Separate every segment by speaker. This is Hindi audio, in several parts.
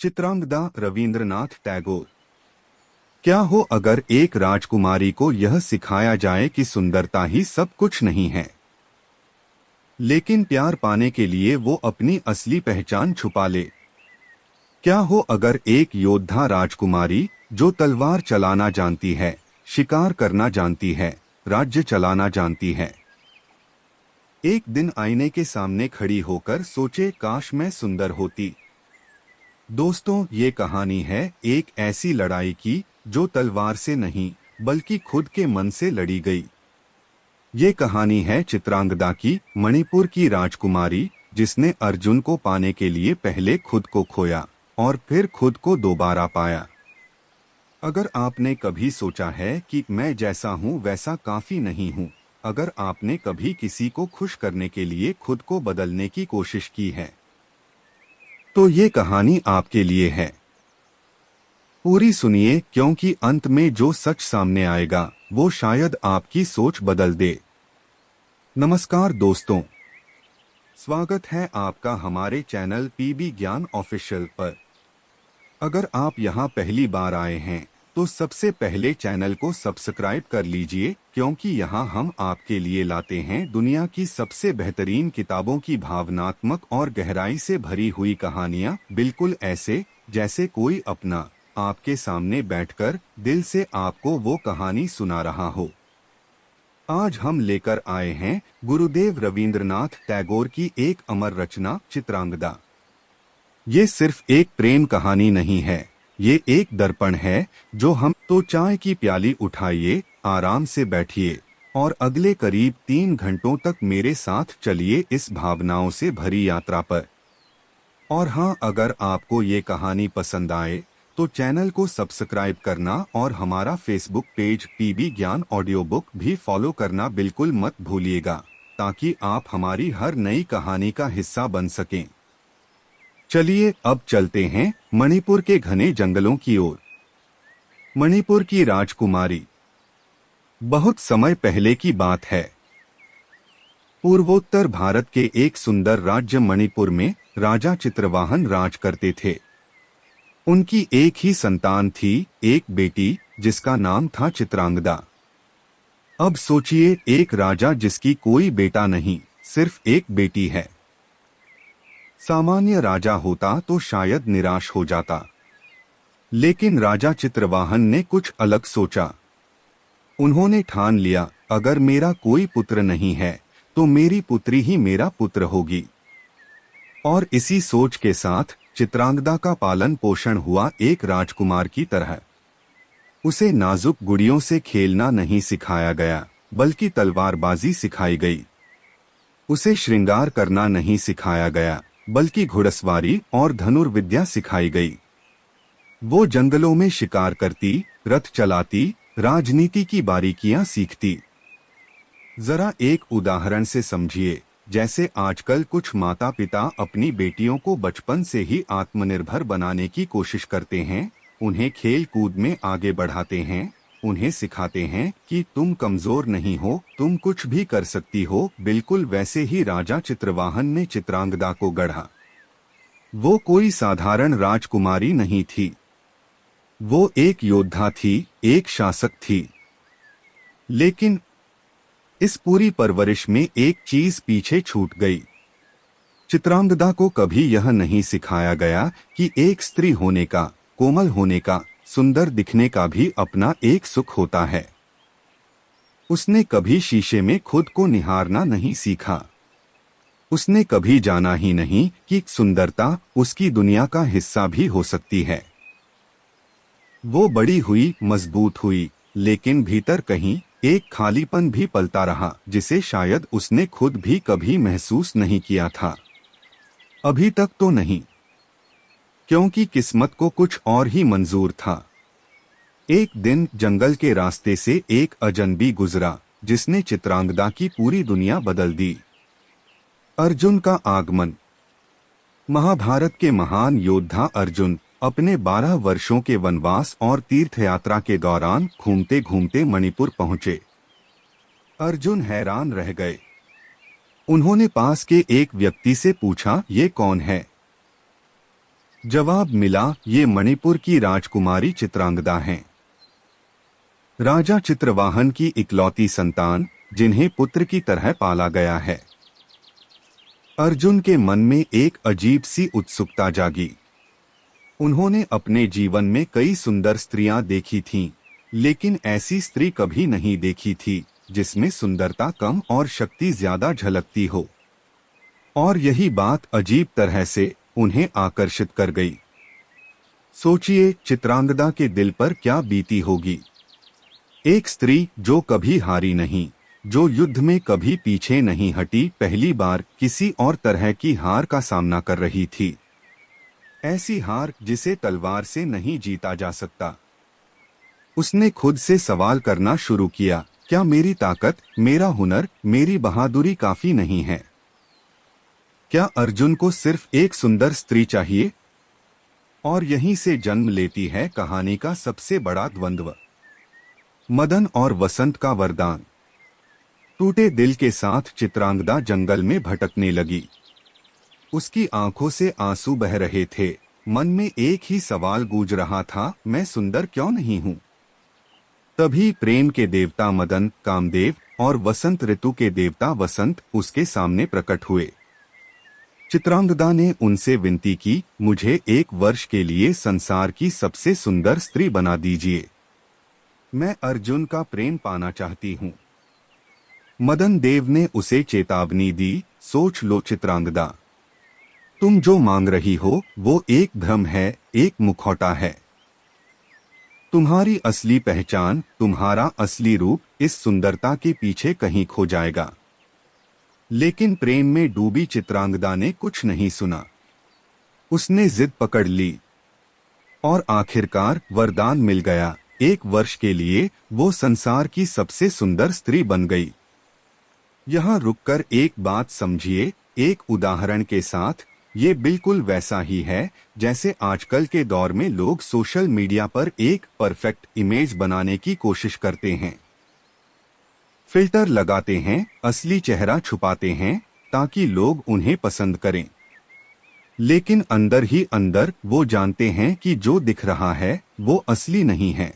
Speaker 1: चित्रांगदा रवींद्रनाथ टैगोर। क्या हो अगर एक राजकुमारी को यह सिखाया जाए कि सुंदरता ही सब कुछ नहीं है, लेकिन प्यार पाने के लिए वो अपनी असली पहचान छुपा ले। क्या हो अगर एक योद्धा राजकुमारी जो तलवार चलाना जानती है, शिकार करना जानती है, राज्य चलाना जानती है, एक दिन आईने के सामने खड़ी होकर सोचे काश मैं सुंदर होती। दोस्तों, ये कहानी है एक ऐसी लड़ाई की जो तलवार से नहीं बल्कि खुद के मन से लड़ी गई। ये कहानी है चित्रांगदा की, मणिपुर की राजकुमारी जिसने अर्जुन को पाने के लिए पहले खुद को खोया और फिर खुद को दोबारा पाया। अगर आपने कभी सोचा है कि मैं जैसा हूँ वैसा काफी नहीं हूँ, अगर आपने कभी किसी को खुश करने के लिए खुद को बदलने की कोशिश की है, तो ये कहानी आपके लिए है। पूरी सुनिए, क्योंकि अंत में जो सच सामने आएगा वो शायद आपकी सोच बदल दे। नमस्कार दोस्तों, स्वागत है आपका हमारे चैनल पीबी ज्ञान ऑफिशियल पर। अगर आप यहां पहली बार आए हैं तो सबसे पहले चैनल को सब्सक्राइब कर लीजिए, क्योंकि यहां हम आपके लिए लाते हैं दुनिया की सबसे बेहतरीन किताबों की भावनात्मक और गहराई से भरी हुई कहानियां, बिल्कुल ऐसे जैसे कोई अपना आपके सामने बैठकर दिल से आपको वो कहानी सुना रहा हो। आज हम लेकर आए हैं गुरुदेव रवींद्रनाथ टैगोर की एक अमर रचना चित्रांगदा। ये सिर्फ एक प्रेम कहानी नहीं है, ये एक दर्पण है जो हम तो चाय की प्याली उठाइए, आराम से बैठिए और अगले करीब 3 घंटों तक मेरे साथ चलिए इस भावनाओं से भरी यात्रा पर। और हाँ, अगर आपको ये कहानी पसंद आए तो चैनल को सब्सक्राइब करना और हमारा फेसबुक पेज पीबी ज्ञान ऑडियो बुक भी फॉलो करना बिल्कुल मत भूलिएगा, ताकि आप हमारी हर नई कहानी का हिस्सा बन सकें। चलिए अब चलते हैं मणिपुर के घने जंगलों की ओर। मणिपुर की राजकुमारी। बहुत समय पहले की बात है। पूर्वोत्तर भारत के एक सुंदर राज्य मणिपुर में राजा चित्रवाहन राज करते थे। उनकी एक ही संतान थी, एक बेटी जिसका नाम था चित्रांगदा। अब सोचिए, एक राजा जिसकी कोई बेटा नहीं, सिर्फ एक बेटी है। सामान्य राजा होता तो शायद निराश हो जाता, लेकिन राजा चित्रवाहन ने कुछ अलग सोचा। उन्होंने ठान लिया, अगर मेरा कोई पुत्र नहीं है तो मेरी पुत्री ही मेरा पुत्र होगी। और इसी सोच के साथ चित्रांगदा का पालन पोषण हुआ एक राजकुमार की तरह। उसे नाजुक गुड़ियों से खेलना नहीं सिखाया गया, बल्कि तलवारबाजी सिखाई गई। उसे श्रृंगार करना नहीं सिखाया गया, बल्कि घुड़सवारी और धनुर्विद्या सिखाई गई। वो जंगलों में शिकार करती, रथ चलाती, राजनीति की बारीकियां सीखती। जरा एक उदाहरण से समझिए, जैसे आजकल कुछ माता पिता अपनी बेटियों को बचपन से ही आत्मनिर्भर बनाने की कोशिश करते हैं, उन्हें खेल कूद में आगे बढ़ाते हैं, उन्हें सिखाते हैं कि तुम कमजोर नहीं हो, तुम कुछ भी कर सकती हो। बिल्कुल वैसे ही राजा चित्रवाहन ने चित्रांगदा को गढ़ा। वो कोई साधारण राजकुमारी नहीं थी, वो एक योद्धा थी, एक शासक थी। लेकिन इस पूरी परवरिश में एक चीज पीछे छूट गई। चित्रांगदा को कभी यह नहीं सिखाया गया कि एक स्त्री होने का, कोमल होने का, सुंदर दिखने का भी अपना एक सुख होता है। उसने कभी शीशे में खुद को निहारना नहीं सीखा। उसने कभी जाना ही नहीं कि सुंदरता उसकी दुनिया का हिस्सा भी हो सकती है। वो बड़ी हुई, मजबूत हुई, लेकिन भीतर कहीं एक खालीपन भी पलता रहा, जिसे शायद उसने खुद भी कभी महसूस नहीं किया था। अभी तक तो नहीं, क्योंकि किस्मत को कुछ और ही मंजूर था। एक दिन जंगल के रास्ते से एक अजनबी गुजरा, जिसने चित्रांगदा की पूरी दुनिया बदल दी। अर्जुन का आगमन। महाभारत के महान योद्धा अर्जुन अपने 12 वर्षों के वनवास और तीर्थयात्रा के दौरान घूमते घूमते मणिपुर पहुंचे। अर्जुन हैरान रह गए। उन्होंने पास के एक व्यक्ति से पूछा, ये कौन है? जवाब मिला, ये मणिपुर की राजकुमारी चित्रांगदा हैं। राजा चित्रवाहन की इकलौती संतान, जिन्हें पुत्र की तरह पाला गया है। अर्जुन के मन में एक अजीब सी उत्सुकता जागी। उन्होंने अपने जीवन में कई सुंदर स्त्रियां देखी थीं, लेकिन ऐसी स्त्री कभी नहीं देखी थी जिसमें सुंदरता कम और शक्ति ज्यादा झलकती हो। और यही बात अजीब तरह से उन्हें आकर्षित कर गई। सोचिए, चित्रांगदा के दिल पर क्या बीती होगी। एक स्त्री जो कभी हारी नहीं, जो युद्ध में कभी पीछे नहीं हटी, पहली बार किसी और तरह की हार का सामना कर रही थी। ऐसी हार जिसे तलवार से नहीं जीता जा सकता। उसने खुद से सवाल करना शुरू किया, क्या मेरी ताकत, मेरा हुनर, मेरी बहादुरी काफी नहीं है? क्या अर्जुन को सिर्फ एक सुंदर स्त्री चाहिए? और यहीं से जन्म लेती है कहानी का सबसे बड़ा द्वंद्व, मदन और वसंत का वरदान। टूटे दिल के साथ चित्रांगदा जंगल में भटकने लगी। उसकी आंखों से आंसू बह रहे थे, मन में एक ही सवाल गूंज रहा था, मैं सुंदर क्यों नहीं हूँ? तभी प्रेम के देवता मदन, कामदेव और वसंत ऋतु के देवता वसंत उसके सामने प्रकट हुए। चित्रांगदा ने उनसे विनती की, मुझे 1 वर्ष के लिए संसार की सबसे सुंदर स्त्री बना दीजिए। मैं अर्जुन का प्रेम पाना चाहती हूँ। मदन देव ने उसे चेतावनी दी, सोच लो चित्रांगदा, तुम जो मांग रही हो वो एक भ्रम है, एक मुखौटा है। तुम्हारी असली पहचान, तुम्हारा असली रूप इस सुंदरता के पीछे कहीं खो जाएगा। लेकिन प्रेम में डूबी चित्रांगदा ने कुछ नहीं सुना। उसने जिद पकड़ ली और आखिरकार वरदान मिल गया। 1 वर्ष के लिए वो संसार की सबसे सुंदर स्त्री बन गई। यहाँ रुककर एक बात समझिए, एक उदाहरण के साथ, ये बिल्कुल वैसा ही है जैसे आजकल के दौर में लोग सोशल मीडिया पर एक परफेक्ट इमेज बनाने की कोशिश करते हैं। फिल्टर लगाते हैं, असली चेहरा छुपाते हैं ताकि लोग उन्हें पसंद करें। लेकिन अंदर ही अंदर वो जानते हैं कि जो दिख रहा है वो असली नहीं है।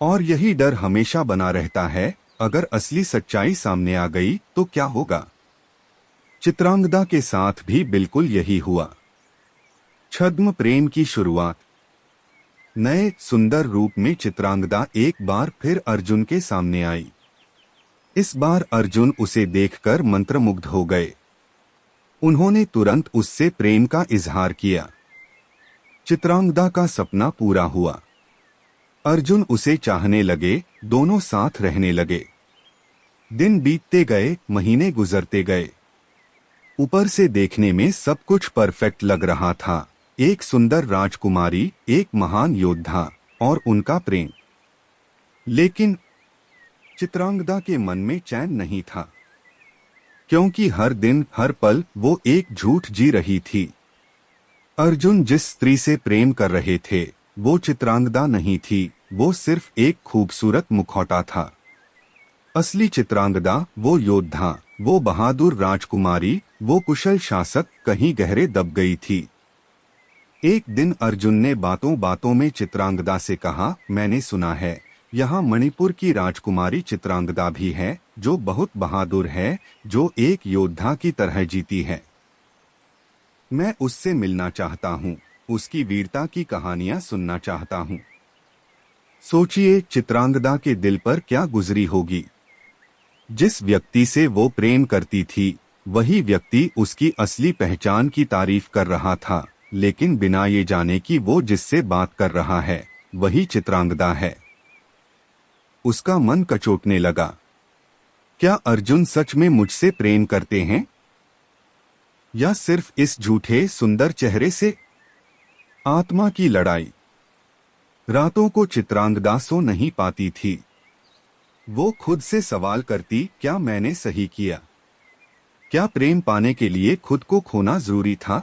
Speaker 1: और यही डर हमेशा बना रहता है, अगर असली सच्चाई सामने आ गई तो क्या होगा? चित्रांगदा के साथ भी बिल्कुल यही हुआ। छद्म प्रेम की शुरुआत। नए सुंदर रूप में चित्रांगदा एक बार फिर अर्जुन के सामने आई। इस बार अर्जुन उसे देखकर मंत्रमुग्ध हो गए। उन्होंने तुरंत उससे प्रेम का इजहार किया। चित्रांगदा का सपना पूरा हुआ। अर्जुन उसे चाहने लगे, दोनों साथ रहने लगे। दिन बीतते गए, महीने गुजरते गए। ऊपर से देखने में सब कुछ परफेक्ट लग रहा था, एक सुंदर राजकुमारी, एक महान योद्धा और उनका प्रेम। लेकिन चित्रांगदा के मन में चैन नहीं था, क्योंकि हर दिन हर पल वो एक झूठ जी रही थी। अर्जुन जिस स्त्री से प्रेम कर रहे थे वो चित्रांगदा नहीं थी, वो सिर्फ एक खूबसूरत मुखौटा था। असली चित्रांगदा, वो योद्धा, वो बहादुर राजकुमारी, वो कुशल शासक कहीं गहरे दब गई थी। एक दिन अर्जुन ने बातों बातों में चित्रांगदा से कहा, मैंने सुना है यहाँ मणिपुर की राजकुमारी चित्रांगदा भी है जो बहुत बहादुर है, जो एक योद्धा की तरह जीती है। मैं उससे मिलना चाहता हूँ, उसकी वीरता की कहानियां सुनना चाहता हूँ। सोचिए चित्रांगदा के दिल पर क्या गुजरी होगी। जिस व्यक्ति से वो प्रेम करती थी वही व्यक्ति उसकी असली पहचान की तारीफ कर रहा था, लेकिन बिना ये जाने कि वो जिससे बात कर रहा है वही चित्रांगदा है। उसका मन कचोटने लगा। क्या अर्जुन सच में मुझसे प्रेम करते हैं या सिर्फ इस झूठे सुंदर चेहरे से? आत्मा की लड़ाई। रातों को चित्रांगदा सो नहीं पाती थी। वो खुद से सवाल करती, क्या मैंने सही किया? क्या प्रेम पाने के लिए खुद को खोना जरूरी था?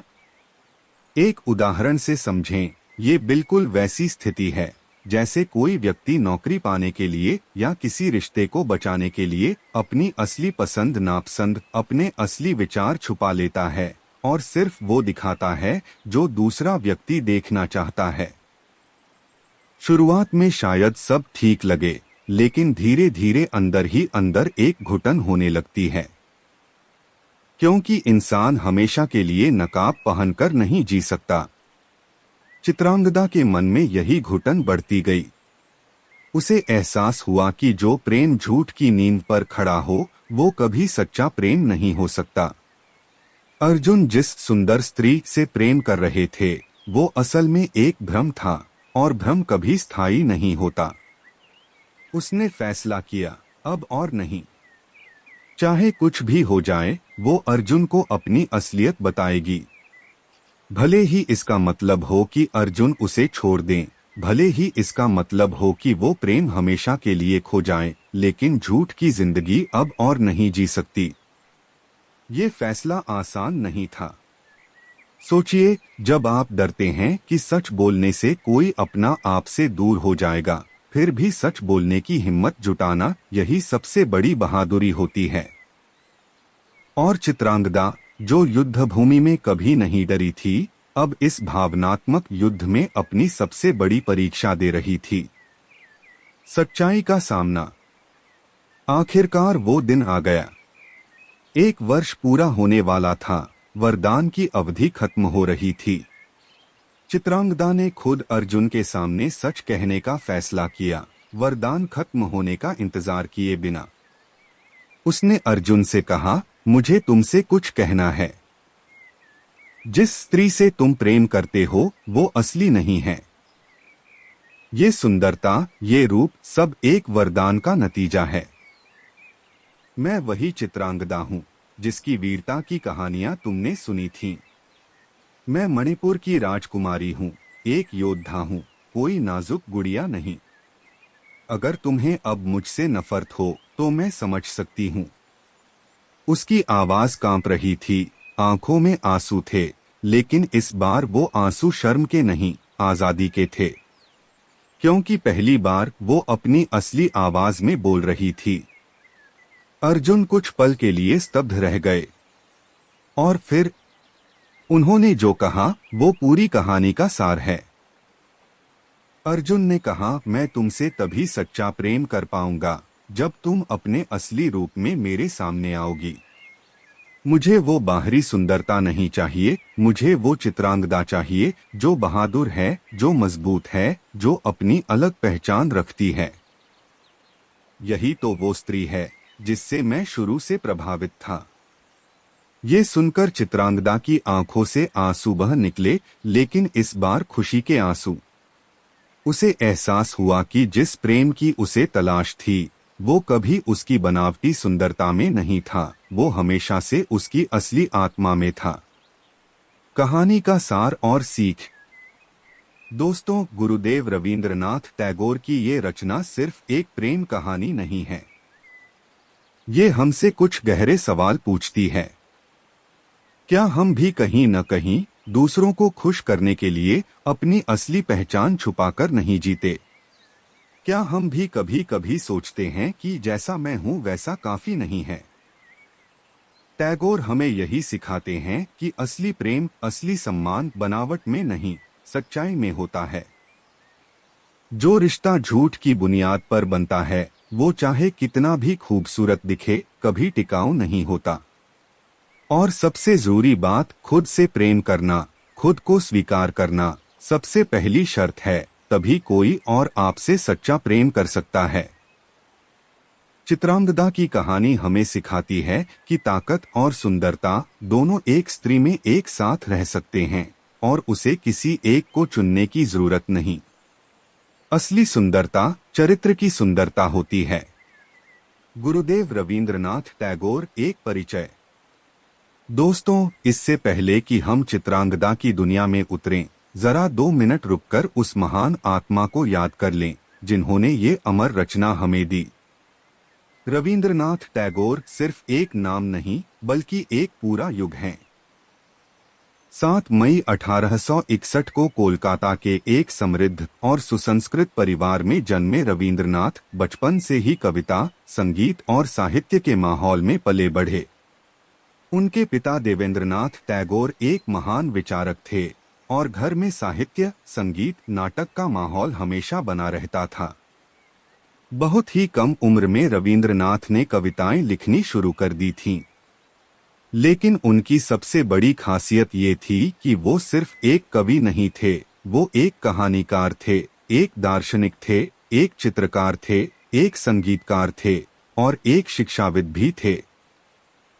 Speaker 1: एक उदाहरण से समझें, ये बिल्कुल वैसी स्थिति है जैसे कोई व्यक्ति नौकरी पाने के लिए या किसी रिश्ते को बचाने के लिए अपनी असली पसंद नापसंद, अपने असली विचार छुपा लेता है और सिर्फ वो दिखाता है जो दूसरा व्यक्ति देखना चाहता है। शुरुआत में शायद सब ठीक लगे, लेकिन धीरे धीरे अंदर ही अंदर एक घुटन होने लगती है, क्योंकि इंसान हमेशा के लिए नकाब पहनकर नहीं जी सकता। चित्रांगदा के मन में यही घुटन बढ़ती गई। उसे एहसास हुआ कि जो प्रेम झूठ की नींद पर खड़ा हो, वो कभी सच्चा प्रेम नहीं हो सकता। अर्जुन जिस सुंदर स्त्री से प्रेम कर रहे थे, वो असल में एक भ्रम था, और भ्रम कभी स्थायी नहीं होता। उसने फैसला किया, अब और नहीं। चाहे कुछ भी हो जाए, वो अर्जुन को अपनी असलियत बताएगी। भले ही इसका मतलब हो कि अर्जुन उसे छोड़ दें, भले ही इसका मतलब हो कि वो प्रेम हमेशा के लिए खो जाए, लेकिन झूठ की जिंदगी अब और नहीं जी सकती। ये फैसला आसान नहीं था। सोचिए, जब आप डरते हैं कि सच बोलने से कोई अपना आप से दूर हो जाएगा, फिर भी सच बोलने की हिम्मत जुटाना, यही सबसे बड़ी बहादुरी होती है। और चित्रांगदा, जो युद्ध भूमि में कभी नहीं डरी थी, अब इस भावनात्मक युद्ध में अपनी सबसे बड़ी परीक्षा दे रही थी, सच्चाई का सामना। आखिरकार वो दिन आ गया। 1 वर्ष पूरा होने वाला था, वरदान की अवधि खत्म हो रही थी। चित्रांगदा ने खुद अर्जुन के सामने सच कहने का फैसला किया, वरदान खत्म होने का इंतजार किए बिना। उसने अर्जुन से कहा, मुझे तुमसे कुछ कहना है। जिस स्त्री से तुम प्रेम करते हो, वो असली नहीं है। ये सुंदरता, ये रूप, सब एक वरदान का नतीजा है। मैं वही चित्रांगदा हूँ, जिसकी वीरता की कहानियां तुमने सुनी थीं। मैं मणिपुर की राजकुमारी हूँ, एक योद्धा हूँ, कोई नाजुक गुड़िया नहीं। अगर तुम्हें अब मुझसे नफरत हो, तो मैं समझ सकती हूँ। उसकी आवाज कांप रही थी, आंखों में आंसू थे, लेकिन इस बार वो आंसू शर्म के नहीं, आजादी के थे। क्योंकि पहली बार वो अपनी असली आवाज में बोल रही थी। अर्जुन कुछ पल के लिए स्तब्ध रह गए, और फिर उन्होंने जो कहा, वो पूरी कहानी का सार है। अर्जुन ने कहा, मैं तुमसे तभी सच्चा प्रेम कर पाऊंगा, जब तुम अपने असली रूप में मेरे सामने आओगी। मुझे वो बाहरी सुंदरता नहीं चाहिए, मुझे वो चित्रांगदा चाहिए, जो बहादुर है, जो मजबूत है, जो अपनी अलग पहचान रखती है। यही तो वो स्त्री है, जिससे मैं शुरू से प्रभावित था। ये सुनकर चित्रांगदा की आंखों से आंसू बह निकले, लेकिन इस बार खुशी के आंसू। उसे एहसास हुआ कि जिस प्रेम की उसे तलाश थी, वो कभी उसकी बनावटी सुंदरता में नहीं था, वो हमेशा से उसकी असली आत्मा में था। कहानी का सार और सीख। दोस्तों, गुरुदेव रवींद्रनाथ टैगोर की ये रचना सिर्फ एक प्रेम कहानी नहीं है। ये हमसे कुछ गहरे सवाल पूछती है। क्या हम भी कहीं न कहीं दूसरों को खुश करने के लिए अपनी असली पहचान छुपाकर नहीं जीते? क्या हम भी कभी कभी सोचते हैं कि जैसा मैं हूं वैसा काफी नहीं है? टैगोर हमें यही सिखाते हैं कि असली प्रेम, असली सम्मान बनावट में नहीं, सच्चाई में होता है। जो रिश्ता झूठ की बुनियाद पर बनता है, वो चाहे कितना भी खूबसूरत दिखे, कभी टिकाऊ नहीं होता। और सबसे जरूरी बात, खुद से प्रेम करना, खुद को स्वीकार करना सबसे पहली शर्त है, तभी कोई और आपसे सच्चा प्रेम कर सकता है। चित्रांगदा की कहानी हमें सिखाती है कि ताकत और सुंदरता दोनों एक स्त्री में एक साथ रह सकते हैं, और उसे किसी एक को चुनने की जरूरत नहीं। असली सुंदरता चरित्र की सुंदरता होती है। गुरुदेव रवींद्रनाथ टैगोर, एक परिचय। दोस्तों, इससे पहले कि हम चित्रांगदा की दुनिया में उतरें, जरा 2 मिनट रुककर उस महान आत्मा को याद कर लें, जिन्होंने ये अमर रचना हमें दी। रवींद्रनाथ टैगोर सिर्फ एक नाम नहीं, बल्कि एक पूरा युग है। 7 मई 1861 को कोलकाता के एक समृद्ध और सुसंस्कृत परिवार में जन्मे रवींद्रनाथ बचपन से ही कविता, संगीत और साहित्य के माहौल में पले बढ़े। उनके पिता देवेंद्रनाथ टैगोर एक महान विचारक थे और घर में साहित्य, संगीत, नाटक का माहौल हमेशा बना रहता था। बहुत ही कम उम्र में रवींद्रनाथ ने कविताएं लिखनी शुरू कर दी थीं। लेकिन उनकी सबसे बड़ी खासियत ये थी कि वो सिर्फ एक कवि नहीं थे, वो एक कहानीकार थे, एक दार्शनिक थे, एक चित्रकार थे, एक संगीतकार थे और एक शिक्षाविद भी थे।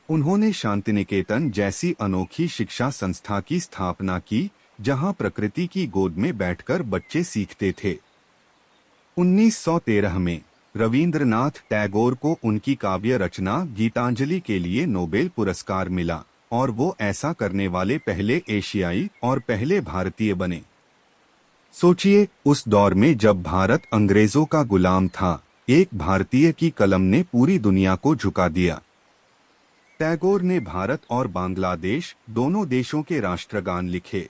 Speaker 1: उन्होंने शांतिनिकेतन जैसी अनोखी शिक्षा संस्था की स्थापना की, जहां प्रकृति की गोद में बैठकर बच्चे सीखते थे। 1913 में रवींद्रनाथ टैगोर को उनकी काव्य रचना गीतांजलि के लिए नोबेल पुरस्कार मिला और वो ऐसा करने वाले पहले एशियाई और पहले भारतीय बने। सोचिए, उस दौर में जब भारत अंग्रेजों का गुलाम था, एक भारतीय की कलम ने पूरी दुनिया को झुका दिया। टैगोर ने भारत और बांग्लादेश दोनों देशों के राष्ट्रगान लिखे।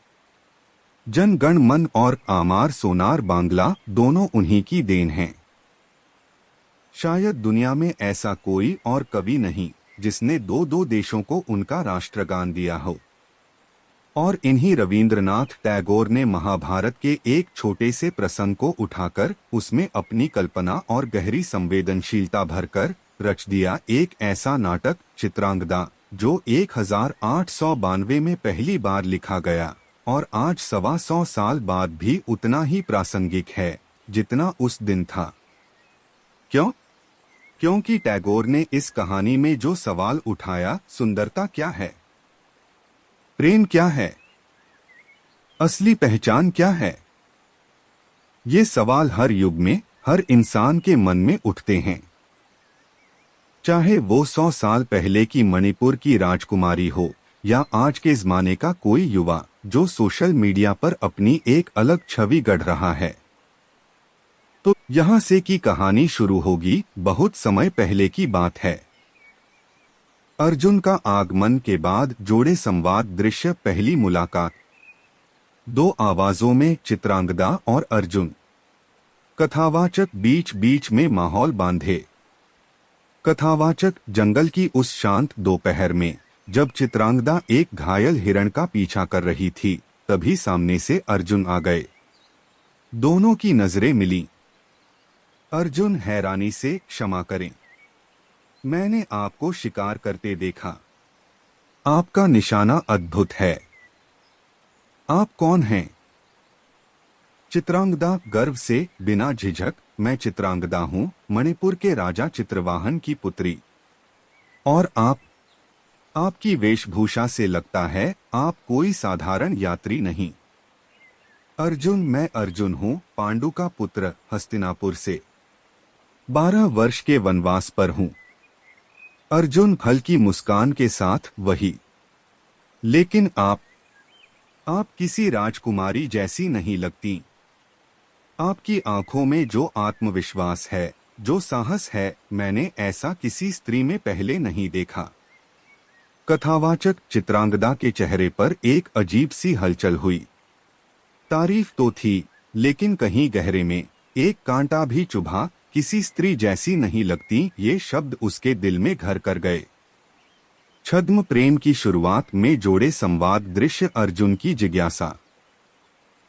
Speaker 1: जन गण मन और आमार सोनार बांग्ला दोनों उन्हीं की देन हैं। शायद दुनिया में ऐसा कोई और कवि नहीं जिसने दो दो देशों को उनका राष्ट्रगान दिया हो। और इन्हीं रवींद्रनाथ टैगोर ने महाभारत के एक छोटे से प्रसंग को उठाकर उसमें अपनी कल्पना और गहरी संवेदनशीलता भरकर रच दिया एक ऐसा नाटक चित्रांगदा, जो 1892 में पहली बार लिखा गया और आज 125 साल बाद भी उतना ही प्रासंगिक है जितना उस दिन था। क्यों? क्योंकि टैगोर ने इस कहानी में जो सवाल उठाया, सुंदरता क्या है, प्रेम क्या है, असली पहचान क्या है, ये सवाल हर युग में हर इंसान के मन में उठते हैं। चाहे वो 100 साल पहले की मणिपुर की राजकुमारी हो या आज के ज़माने का कोई युवा जो सोशल मीडिया पर अपनी एक अलग छवि गढ़ रहा है। तो यहाँ से की कहानी शुरू होगी। बहुत समय पहले की बात है। अर्जुन का आगमन के बाद जोड़े संवाद दृश्य, पहली मुलाकात। दो आवाजों में चित्रांगदा और अर्जुन। कथावाचक बीच बीच में माहौल बांधे। कथावाचक जंगल की उस शांत दोपहर में जब चित्रांगदा एक घायल हिरण का पीछा कर रही थी, तभी सामने से अर्जुन आ गए। दोनों की नजरें मिली। अर्जुन हैरानी से, क्षमा करें, मैंने आपको शिकार करते देखा। आपका निशाना अद्भुत है। आप कौन हैं? चित्रांगदा गर्व से, बिना झिझक, मैं चित्रांगदा हूँ, मणिपुर के राजा चित्रवाहन की पुत्री। और आपकी वेशभूषा से लगता है आप कोई साधारण यात्री नहीं। अर्जुन, मैं अर्जुन हूँ, पांडु का पुत्र, हस्तिनापुर से। 12 वर्ष के वनवास पर हूँ। अर्जुन हल्की मुस्कान के साथ, वही। लेकिन आप किसी राजकुमारी जैसी नहीं लगती। आपकी आंखों में जो आत्मविश्वास है, जो साहस है, मैंने ऐसा किसी स्त्री में पहले नहीं देखा। कथावाचक चित्रांगदा के चेहरे पर एक अजीब सी हलचल हुई। तारीफ तो थी, लेकिन कहीं गहरे में एक कांटा भी चुभा। किसी स्त्री जैसी नहीं लगती, ये शब्द उसके दिल में घर कर गए। छद्म प्रेम की शुरुआत में जोड़े संवाद दृश्य, अर्जुन की जिज्ञासा।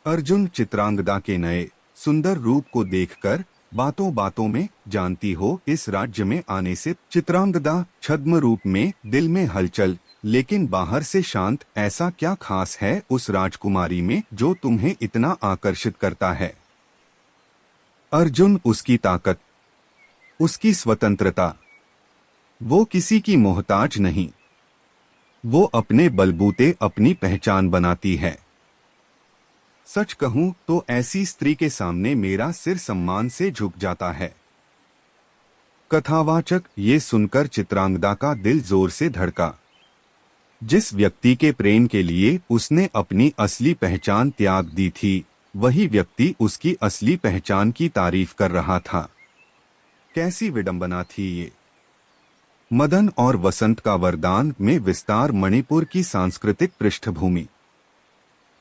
Speaker 1: अर्जुन चित्रांगदा के नए सुंदर रूप को देखकर बातों बातों में, जानती हो, इस राज्य में आने से। चित्रांगदा छद्म रूप में, दिल में हलचल, लेकिन बाहर से शांत। ऐसा क्या खास है उस राजकुमारी में जो तुम्हें इतना आकर्षित करता है? अर्जुन, उसकी ताकत, उसकी स्वतंत्रता। वो किसी की मोहताज नहीं। वो अपने बलबूते अपनी पहचान बनाती है। सच कहूं तो ऐसी स्त्री के सामने मेरा सिर सम्मान से झुक जाता है। कथावाचक, ये सुनकर चित्रांगदा का दिल जोर से धड़का। जिस व्यक्ति के प्रेम के लिए उसने अपनी असली पहचान त्याग दी थी, वही व्यक्ति उसकी असली पहचान की तारीफ कर रहा था। कैसी विडंबना थी ये। मदन और वसंत का वरदान में विस्तार, मणिपुर की सांस्कृतिक पृष्ठभूमि।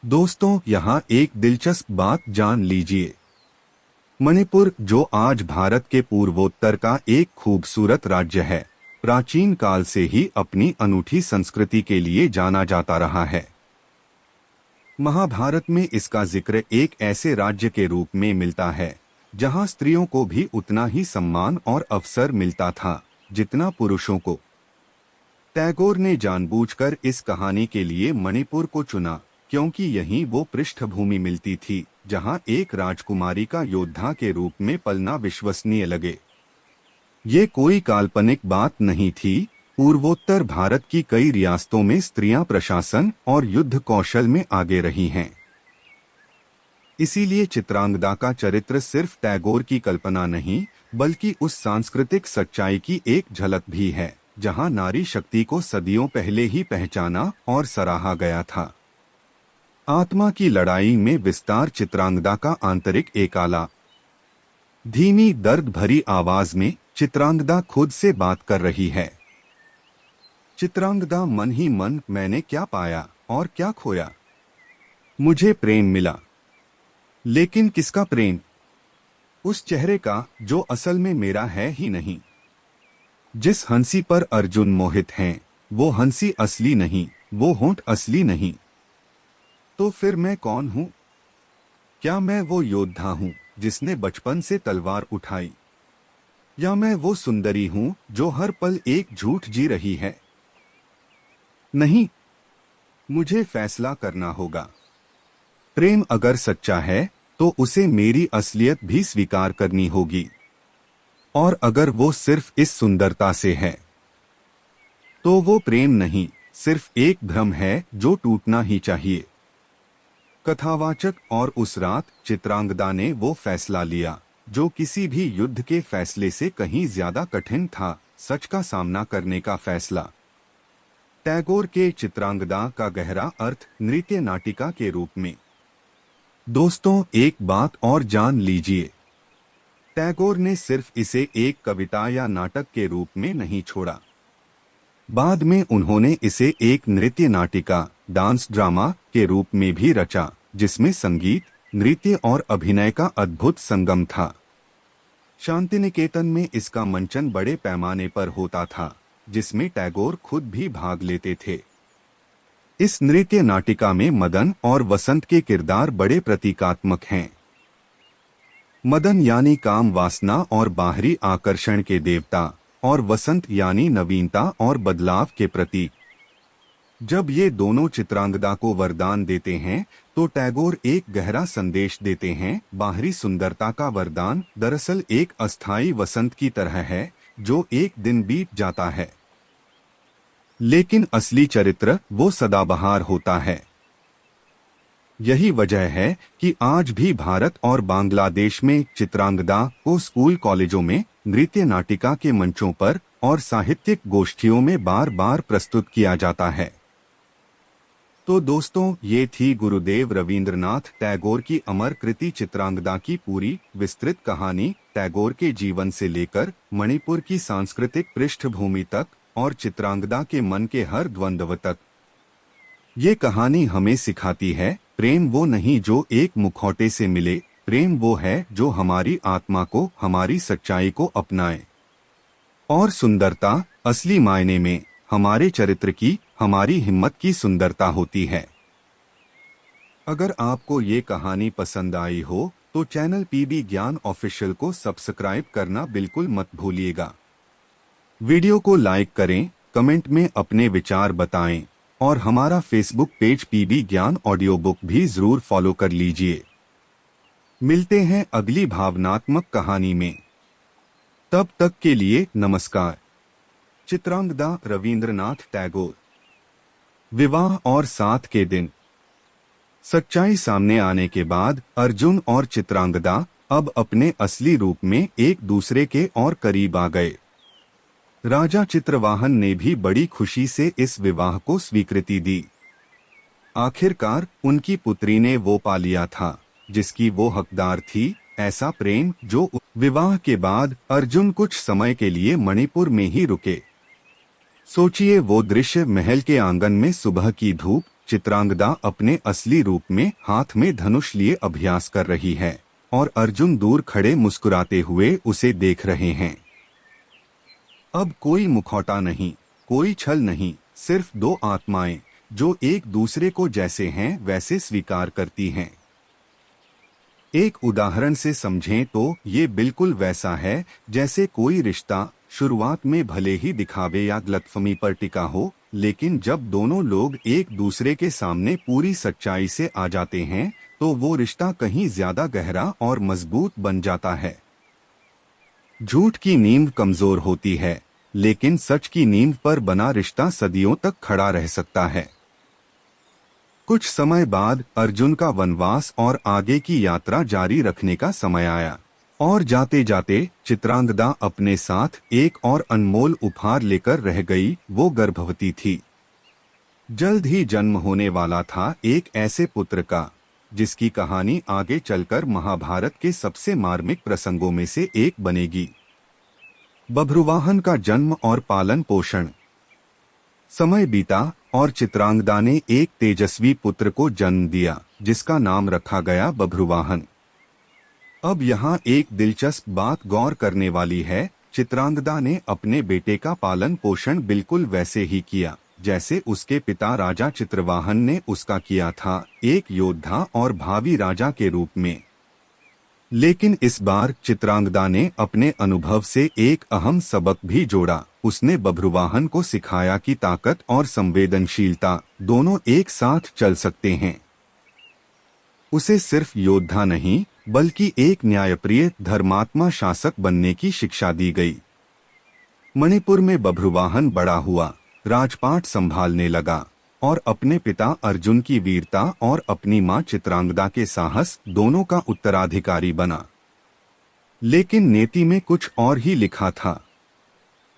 Speaker 1: दोस्तों, यहाँ एक दिलचस्प बात जान लीजिए। मणिपुर, जो आज भारत के पूर्वोत्तर का एक खूबसूरत राज्य है, प्राचीन काल से ही अपनी अनूठी संस्कृति के लिए जाना जाता रहा है। महाभारत में इसका जिक्र एक ऐसे राज्य के रूप में मिलता है जहां स्त्रियों को भी उतना ही सम्मान और अवसर मिलता था जितना पुरुषों को। टैगोर ने जानबूझकर इस कहानी के लिए मणिपुर को चुना क्योंकि यहीं वो पृष्ठभूमि मिलती थी जहां एक राजकुमारी का योद्धा के रूप में पलना विश्वसनीय लगे। ये कोई काल्पनिक बात नहीं थी। पूर्वोत्तर भारत की कई रियासतों में स्त्रियां प्रशासन और युद्ध कौशल में आगे रही हैं। इसीलिए चित्रांगदा का चरित्र सिर्फ टैगोर की कल्पना नहीं बल्कि उस सांस्कृतिक सच्चाई की एक झलक भी है जहां नारी शक्ति को सदियों पहले ही पहचाना और सराहा गया था। आत्मा की लड़ाई में विस्तार। चित्रांगदा का आंतरिक एकाला। धीमी दर्द भरी आवाज में चित्रांगदा खुद से बात कर रही है। चित्रांगदा मन ही मन, मैंने क्या पाया और क्या खोया। मुझे प्रेम मिला, लेकिन किसका प्रेम? उस चेहरे का जो असल में मेरा है ही नहीं। जिस हंसी पर अर्जुन मोहित हैं, वो हंसी असली नहीं, वो होंठ असली नहीं। तो फिर मैं कौन हूं? क्या मैं वो योद्धा हूं जिसने बचपन से तलवार उठाई, या मैं वो सुंदरी हूं जो हर पल एक झूठ जी रही है? नहीं, मुझे फैसला करना होगा। प्रेम अगर सच्चा है तो उसे मेरी असलियत भी स्वीकार करनी होगी, और अगर वो सिर्फ इस सुंदरता से है तो वो प्रेम नहीं, सिर्फ एक भ्रम है जो टूटना ही चाहिए। कथावाचक। और उस रात चित्रांगदा ने वो फैसला लिया जो किसी भी युद्ध के फैसले से कहीं ज्यादा कठिन था, सच का सामना करने का फैसला। टैगोर के चित्रांगदा का गहरा अर्थ नृत्य नाटिका के रूप में। दोस्तों, एक बात और जान लीजिए, टैगोर ने सिर्फ इसे एक कविता या नाटक के रूप में नहीं छोड़ा। बाद में उन्होंने इसे एक नृत्य नाटिका, डांस ड्रामा के रूप में भी रचा, जिसमें संगीत, नृत्य और अभिनय का अद्भुत संगम था। शांतिनिकेतन में इसका मंचन बड़े पैमाने पर होता था, जिसमें टैगोर खुद भी भाग लेते थे। इस नृत्य नाटिका में मदन और वसंत के किरदार बड़े प्रतीकात्मक हैं। मदन यानी काम वासना और बाहरी आकर्षण के देवता, और वसंत यानी नवीनता और बदलाव के प्रतीक। जब ये दोनों चित्रांगदा को वरदान देते हैं तो टैगोर एक गहरा संदेश देते हैं। बाहरी सुंदरता का वरदान दरअसल एक अस्थायी वसंत की तरह है जो एक दिन बीत जाता है, लेकिन असली चरित्र वो सदाबहार होता है। यही वजह है कि आज भी भारत और बांग्लादेश में चित्रांगदा को स्कूल कॉलेजों में, नृत्य नाटिका के मंचों पर और साहित्यिक गोष्ठियों में बार बार प्रस्तुत किया जाता है। तो दोस्तों, ये थी गुरुदेव रवींद्रनाथ टैगोर की अमर कृति चित्रांगदा की पूरी विस्तृत कहानी। टैगोर के जीवन से लेकर मणिपुर की सांस्कृतिक पृष्ठभूमि तक और चित्रांगदा के मन के हर द्वंद्व तक, ये कहानी हमें सिखाती है, प्रेम वो नहीं जो एक मुखौटे से मिले, प्रेम वो है जो हमारी आत्मा को, हमारी सच्चाई को अपनाए। और सुंदरता असली मायने में हमारे चरित्र की, हमारी हिम्मत की सुंदरता होती है। अगर आपको ये कहानी पसंद आई हो तो चैनल पीबी ज्ञान ऑफिशियल को सब्सक्राइब करना बिल्कुल मत भूलिएगा। वीडियो को लाइक करें, कमेंट में अपने विचार बताएं और हमारा फेसबुक पेज पीबी ज्ञान ऑडियो बुक भी जरूर फॉलो कर लीजिए। मिलते हैं अगली भावनात्मक कहानी में, तब तक के लिए नमस्कार। चित्रांगदा, रवींद्रनाथ टैगोर। विवाह और साथ के दिन। सच्चाई सामने आने के बाद अर्जुन और चित्रांगदा अब अपने असली रूप में एक दूसरे के और करीब आ गए। राजा चित्रवाहन ने भी बड़ी खुशी से इस विवाह को स्वीकृति दी। आखिरकार उनकी पुत्री ने वो पा लिया था जिसकी वो हकदार थी, ऐसा प्रेम जो। विवाह के बाद अर्जुन कुछ समय के लिए मणिपुर में ही रुके। सोचिए वो दृश्य, महल के आंगन में सुबह की धूप, चित्रांगदा अपने असली रूप में हाथ में धनुष लिए अभ्यास कर रही है और अर्जुन दूर खड़े मुस्कुराते हुए उसे देख रहे हैं। अब कोई मुखौटा नहीं, कोई छल नहीं, सिर्फ दो आत्माएं जो एक दूसरे को जैसे हैं वैसे स्वीकार करती हैं। एक उदाहरण से समझें तो ये बिल्कुल वैसा है जैसे कोई रिश्ता शुरुआत में भले ही दिखावे या गलतफहमी पर टिका हो, लेकिन जब दोनों लोग एक दूसरे के सामने पूरी सच्चाई से आ जाते हैं तो वो रिश्ता कहीं ज्यादा गहरा और मजबूत बन जाता है। झूठ की नींव कमजोर होती है, लेकिन सच की नींव पर बना रिश्ता सदियों तक खड़ा रह सकता है। कुछ समय बाद अर्जुन का वनवास और आगे की यात्रा जारी रखने का समय आया, और जाते जाते चित्रांगदा अपने साथ एक और अनमोल उपहार लेकर रह गई। वो गर्भवती थी। जल्द ही जन्म होने वाला था एक ऐसे पुत्र का जिसकी कहानी आगे चलकर महाभारत के सबसे मार्मिक प्रसंगों में से एक बनेगी। बभ्रुवाहन का जन्म और पालन पोषण। समय बीता और चित्रांगदा ने एक तेजस्वी पुत्र को जन्म दिया जिसका नाम रखा गया बभ्रुवाहन। अब यहाँ एक दिलचस्प बात गौर करने वाली है। चित्रांगदा ने अपने बेटे का पालन पोषण बिल्कुल वैसे ही किया जैसे उसके पिता राजा चित्रवाहन ने उसका किया था, एक योद्धा और भावी राजा के रूप में। लेकिन इस बार चित्रांगदा ने अपने अनुभव से एक अहम सबक भी जोड़ा। उसने बभ्रुवाहन को सिखाया कि ताकत और संवेदनशीलता दोनों एक साथ चल सकते हैं। उसे सिर्फ योद्धा नहीं बल्कि एक न्यायप्रिय धर्मात्मा शासक बनने की शिक्षा दी गई। मणिपुर में बभ्रुवाहन बड़ा हुआ, राजपाट संभालने लगा और अपने पिता अर्जुन की वीरता और अपनी मां चित्रांगदा के साहस दोनों का उत्तराधिकारी बना। लेकिन नीति में कुछ और ही लिखा था।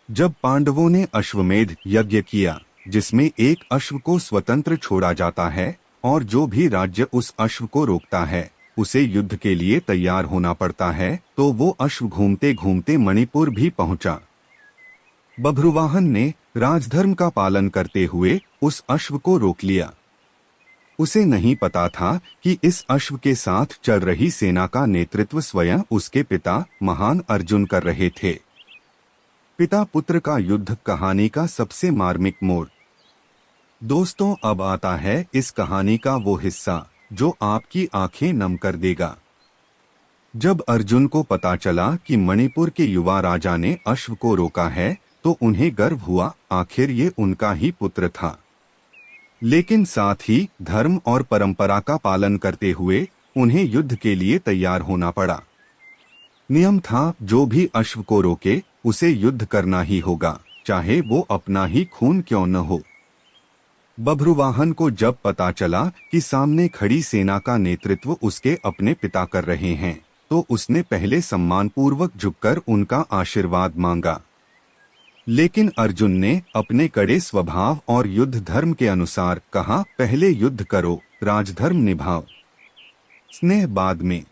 Speaker 1: जब पांडवों ने अश्वमेध यज्ञ किया जिसमें एक अश्व को स्वतंत्र छोड़ा जाता है और जो भी राज्य उस अश्व को रोकता है उसे युद्ध के लिए तैयार होना पड़ता है, तो वो अश्व घूमते घूमते मणिपुर भी पहुंचा। बभ्रुवाहन ने राजधर्म का पालन करते हुए उस अश्व को रोक लिया। उसे नहीं पता था कि इस अश्व के साथ चल रही सेना का नेतृत्व स्वयं उसके पिता महान अर्जुन कर रहे थे। पिता पुत्र का युद्ध कहानी का सबसे मार्मिक मोड़। दोस्तों, अब आता है इस कहानी का वो हिस्सा जो आपकी आंखें नम कर देगा। जब अर्जुन को पता चला कि मणिपुर के युवा राजा ने अश्व को रोका है तो उन्हें गर्व हुआ, आखिर ये उनका ही पुत्र था। लेकिन साथ ही धर्म और परंपरा का पालन करते हुए उन्हें युद्ध के लिए तैयार होना पड़ा। नियम था जो भी अश्व को रोके उसे युद्ध करना ही होगा, चाहे वो अपना ही खून क्यों न हो। बभ्रुवाहन को जब पता चला कि सामने खड़ी सेना का नेतृत्व उसके अपने पिता कर रहे हैं तो उसने पहले सम्मानपूर्वक झुककर उनका आशीर्वाद मांगा। लेकिन अर्जुन ने अपने कड़े स्वभाव और युद्ध धर्म के अनुसार कहा, पहले युद्ध करो, राजधर्म निभाओ, स्नेह बाद में।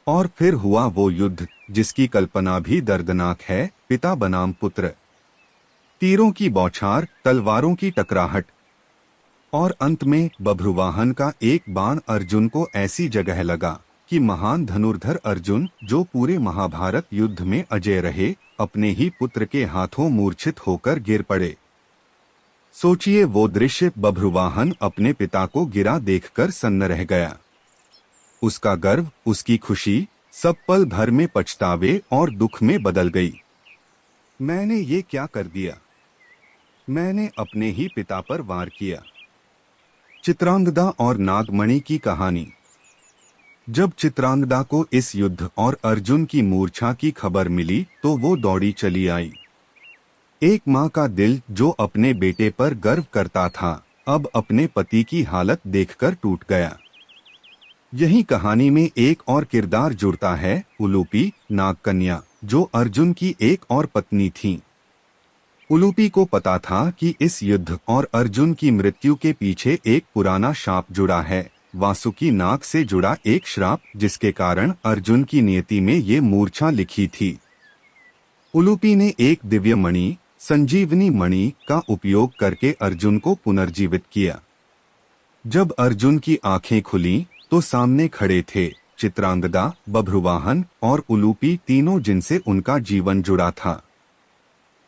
Speaker 1: और फिर हुआ वो युद्ध जिसकी कल्पना भी दर्दनाक है। पिता बनाम पुत्र, तीरों की बौछार, तलवारों की टकराहट और अंत में बभ्रुवाहन का एक बाण अर्जुन को ऐसी जगह लगा कि महान धनुर्धर अर्जुन, जो पूरे महाभारत युद्ध में अजय रहे, अपने ही पुत्र के हाथों मूर्छित होकर गिर पड़े। सोचिए वो दृश्य। बभ्रुवाहन अपने पिता को गिरा देखकर सन्न रह गया। उसका गर्व, उसकी खुशी सब पल भर में पछतावे और दुख में बदल गई। मैंने ये क्या कर दिया? मैंने अपने ही पिता पर वार किया। चित्रांगदा और नागमणि की कहानी। जब चित्रांगदा को इस युद्ध और अर्जुन की मूर्छा की खबर मिली तो वो दौड़ी चली आई। एक माँ का दिल जो अपने बेटे पर गर्व करता था अब अपने पति की हालत देखकर टूट गया। यही कहानी में एक और किरदार जुड़ता है, उलूपी, नागकन्या, जो अर्जुन की एक और पत्नी थी। उलूपी को पता था कि इस युद्ध और अर्जुन की मृत्यु के पीछे एक पुराना शाप जुड़ा है, वासुकी नाग से जुड़ा एक श्राप जिसके कारण अर्जुन की नियति में ये मूर्छा लिखी थी। उलूपी ने एक दिव्य मणि, संजीवनी मणि का उपयोग करके अर्जुन को पुनर्जीवित किया। जब अर्जुन की आंखें खुलीं तो सामने खड़े थे चित्रांगदा, बभ्रुवाहन और उलूपी, तीनों जिनसे उनका जीवन जुड़ा था।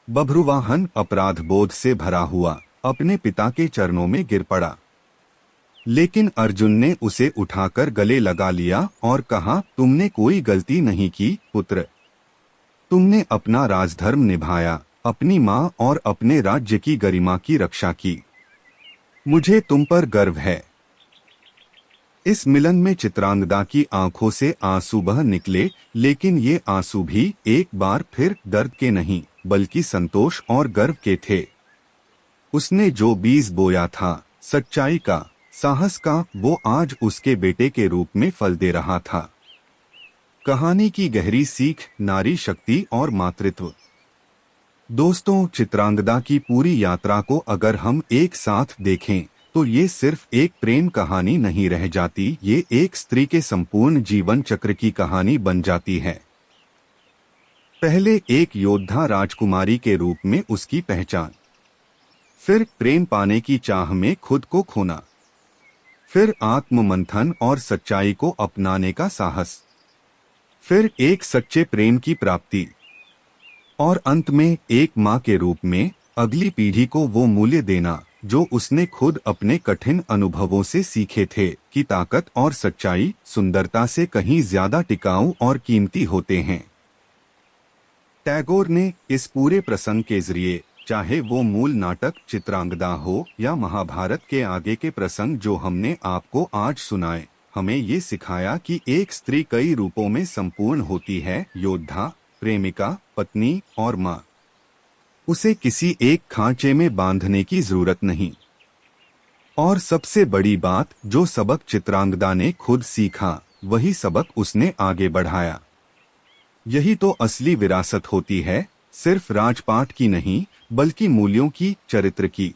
Speaker 1: बभ्रुवाहन अपराध बोध से भरा हुआ अपने पिता के चरणों में गिर पड़ा, लेकिन अर्जुन ने उसे उठाकर गले लगा लिया और कहा, तुमने कोई गलती नहीं की पुत्र। तुमने अपना राजधर्म निभाया, अपनी माँ और अपने राज्य की गरिमा की रक्षा की। मुझे तुम पर गर्व है। इस मिलन में चित्रांगदा की आंखों से आंसू बह निकले, लेकिन ये आंसू भी एक बार फिर दर्द के नहीं बल्कि संतोष और गर्व के थे। उसने जो बीज बोया था सच्चाई का, साहस का, वो आज उसके बेटे के रूप में फल दे रहा था। कहानी की गहरी सीख, नारी शक्ति और मातृत्व। दोस्तों, चित्रांगदा की पूरी यात्रा को अगर हम एक साथ देखें तो ये सिर्फ एक प्रेम कहानी नहीं रह जाती, ये एक स्त्री के संपूर्ण जीवन चक्र की कहानी बन जाती है। पहले एक योद्धा राजकुमारी के रूप में उसकी पहचान, फिर प्रेम पाने की चाह में खुद को खोना, फिर आत्ममंथन और सच्चाई को अपनाने का साहस, फिर एक सच्चे प्रेम की प्राप्ति, और अंत में एक माँ के रूप में अगली पीढ़ी को वो मूल्य देना जो उसने खुद अपने कठिन अनुभवों से सीखे थे कि ताकत और सच्चाई सुंदरता से कहीं ज्यादा टिकाऊ और कीमती होते हैं। टैगोर ने इस पूरे प्रसंग के जरिए, चाहे वो मूल नाटक चित्रांगदा हो या महाभारत के आगे के प्रसंग जो हमने आपको आज सुनाए, हमें ये सिखाया कि एक स्त्री कई रूपों में संपूर्ण होती है, योद्धा, प्रेमिका, पत्नी और माँ। उसे किसी एक खांचे में बांधने की जरूरत नहीं। और सबसे बड़ी बात, जो सबक चित्रांगदा ने खुद सीखा वही सबक उसने आगे बढ़ाया। यही तो असली विरासत होती है, सिर्फ राजपाट की नहीं बल्कि मूल्यों की, चरित्र की।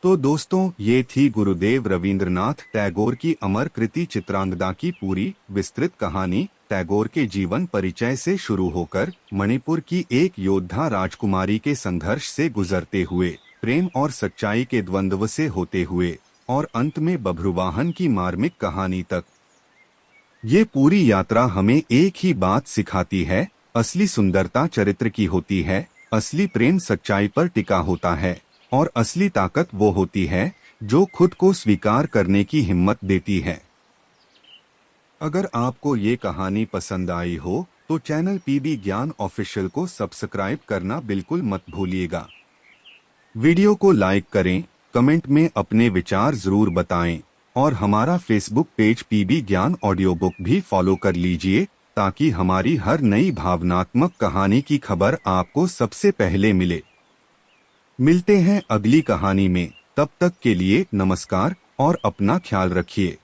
Speaker 1: तो दोस्तों, ये थी गुरुदेव रवींद्रनाथ टैगोर की अमर कृति चित्रांगदा की पूरी विस्तृत कहानी। टैगोर के जीवन परिचय से शुरू होकर मणिपुर की एक योद्धा राजकुमारी के संघर्ष से गुजरते हुए, प्रेम और सच्चाई के द्वंद्व से होते हुए, और अंत में बभ्रुवाहन की मार्मिक कहानी तक, ये पूरी यात्रा हमें एक ही बात सिखाती है, असली सुंदरता चरित्र की होती है, असली प्रेम सच्चाई पर टिका होता है, और असली ताकत वो होती है जो खुद को स्वीकार करने की हिम्मत देती है। अगर आपको ये कहानी पसंद आई हो तो चैनल पीबी ज्ञान ऑफिशियल को सब्सक्राइब करना बिल्कुल मत भूलिएगा। वीडियो को लाइक करें, कमेंट में अपने विचार जरूर बताएं, और हमारा फेसबुक पेज पीबी ज्ञान ऑडियो बुक भी फॉलो कर लीजिए ताकि हमारी हर नई भावनात्मक कहानी की खबर आपको सबसे पहले मिले। मिलते हैं अगली कहानी में, तब तक के लिए नमस्कार और अपना ख्याल रखिए।